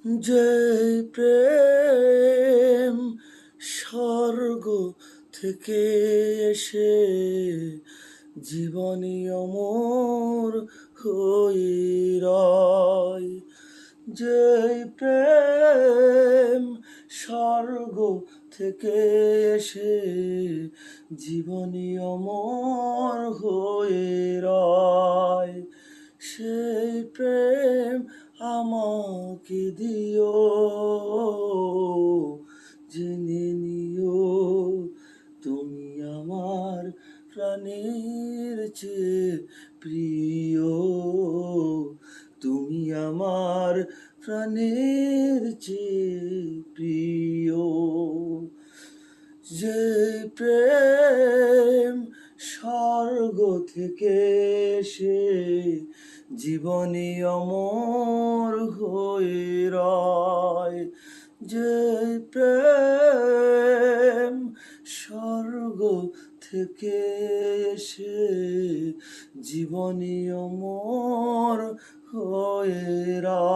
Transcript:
যে প্রেম স্বর্গ থেকে এসে জীবনী অমর হয়ে রয়, যে প্রেম স্বর্গ থেকে এসে জীবনী অমর হয়ে রয়, সেই প্রেম আমাকে দিও, জেনে নিও তুমি আমার প্রাণের চেয়ে প্রিয়, তুমি আমার প্রাণের চেয়ে প্রিয়। যে প্রেম স্বর্গ থেকে এসে জীবনী অমর হয়ে রয়, যে প্রেম স্বর্গ থেকে এসে জীবনী অমর হয়ে রয়।